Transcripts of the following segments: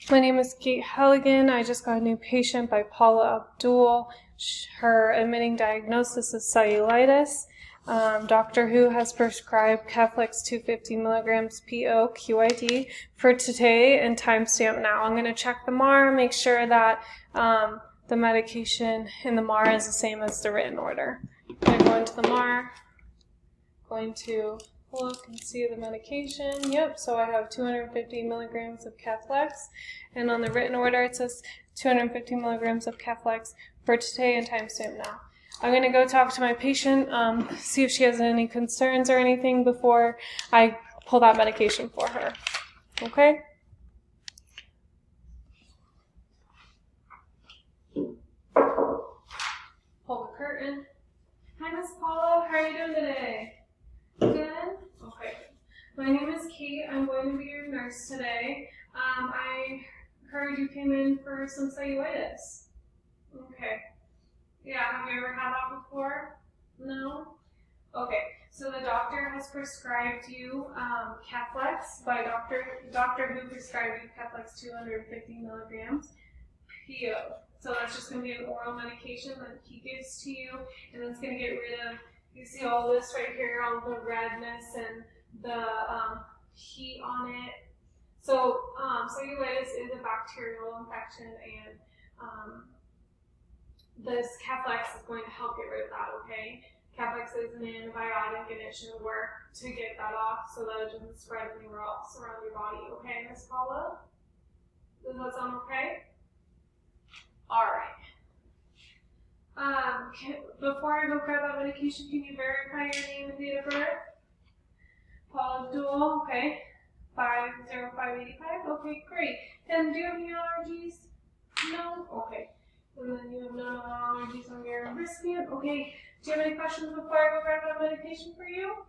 My name is Kate Halligan. I just got a new patient by Paula Abdul. Her admitting diagnosis is cellulitis. Dr. Who has prescribed Keflex 250 milligrams PO QID for today and timestamp now. I'm going to check the MAR, make sure that the medication in the MAR is the same as the written order. I'm going to go into the MAR, going to look and see the medication. Yep, so I have 250 milligrams of Keflex, and on the written order it says 250 milligrams of Keflex for today and timestamp now. I'm going to go talk to my patient, see if she has any concerns or anything before I pull that medication for her. Okay? Pull the curtain. Hi, Miss Paula. How are you doing today? Good? Okay. My name is Kate. I'm going to be your nurse today. I heard you came in for some cellulitis. Okay. Yeah, have you ever had that before? No? Okay. So the doctor has prescribed you Keflex by Dr. Who prescribed you Keflex 250 milligrams PO. So that's just going to be an oral medication that he gives to you, and it's going to get rid of, you see all this right here, all the redness and the heat on it. So cellulitis is a bacterial infection, and this Keflex is going to help get rid of that, okay? Keflex is an antibiotic, and it should work to get that off so that it doesn't spread anywhere else around your body, okay, Miss Paula? Does that sound okay? All right. Before I go grab that medication, can you verify your name and date of birth? Paula Abdul, okay. 50585, okay, great. And do you have any allergies? No? Okay. And then you have no allergies on your wristband? Okay. Do you have any questions before I go grab that medication for you?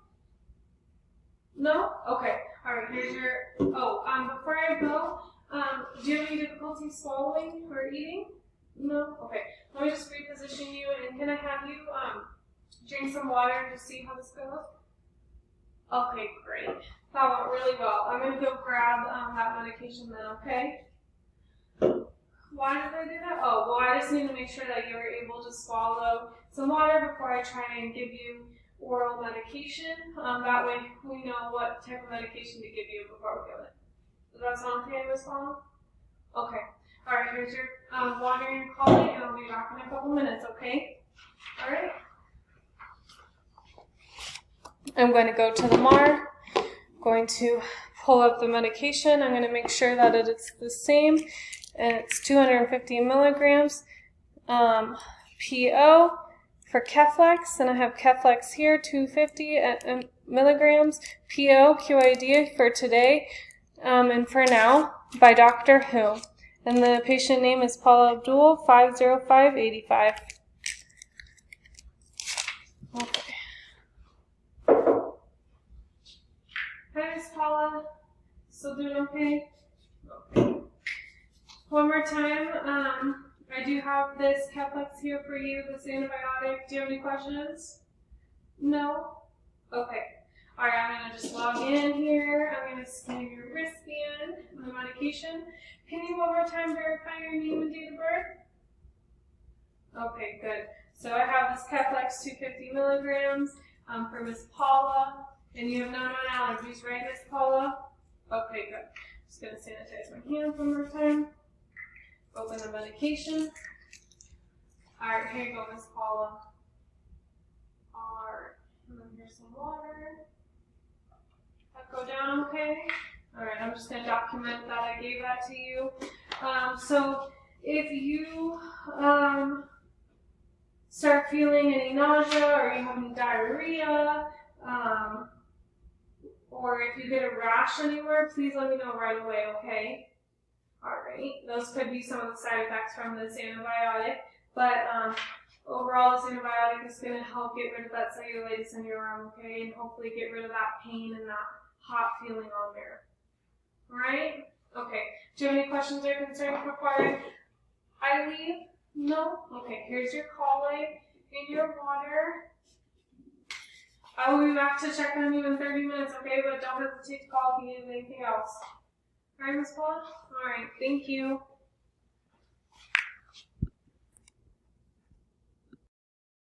No? Okay. All right, here's your, before I go, do you have any difficulty swallowing or eating? No? Okay. Let me just reposition you, and can I have you drink some water and just see how this goes? Okay, great. That went really well. I'm going to go grab that medication then, okay? Why did I do that? Oh, well, I just need to make sure that you're able to swallow some water before I try and give you oral medication. That way we know what type of medication to give you before we give it. Does that sound okay, Miss Paula? Okay. All right, here's your water and your collie, and I'll be back in a couple minutes, okay? All right. I'm going to go to the MAR. I'm going to pull up the medication. I'm going to make sure that it is the same, and it's 250 milligrams PO for Keflex, and I have Keflex here, 250 milligrams PO QID for today and for now by Dr. Who. And the patient name is Paula Abdul, 50585. Okay. Hi, Miss Paula. Still doing okay? Okay. One more time. I do have this Keflex here for you, this antibiotic. Do you have any questions? No? Okay. All right, I'm going to just log in here. I'm going to scan your wristband and the medication. Can you one more time verify your name and date of birth? Okay, good. So I have this Keflex 250 milligrams for Miss Paula, and you have no known allergies, right, Miss Paula? Okay, good. Just going to sanitize my hands one more time. Open the medication. All right, here you go, Miss Paula. All right, and then here's some water. That go down okay? All right, I'm just going to document that I gave that to you. So if you start feeling any nausea, or you have any diarrhea, or if you get a rash anywhere, please let me know right away, okay? All right, those could be some of the side effects from this antibiotic, but overall this antibiotic is going to help get rid of that cellulitis in your arm, okay, and hopefully get rid of that pain and that hot feeling on there. All right? Okay. Do you have any questions or concerns before I leave? No? Okay, here's your collie and your water. I will be back to check on you in 30 minutes, okay? But don't hesitate to call if you need anything else. Hi, Miss Paula. All right, thank you.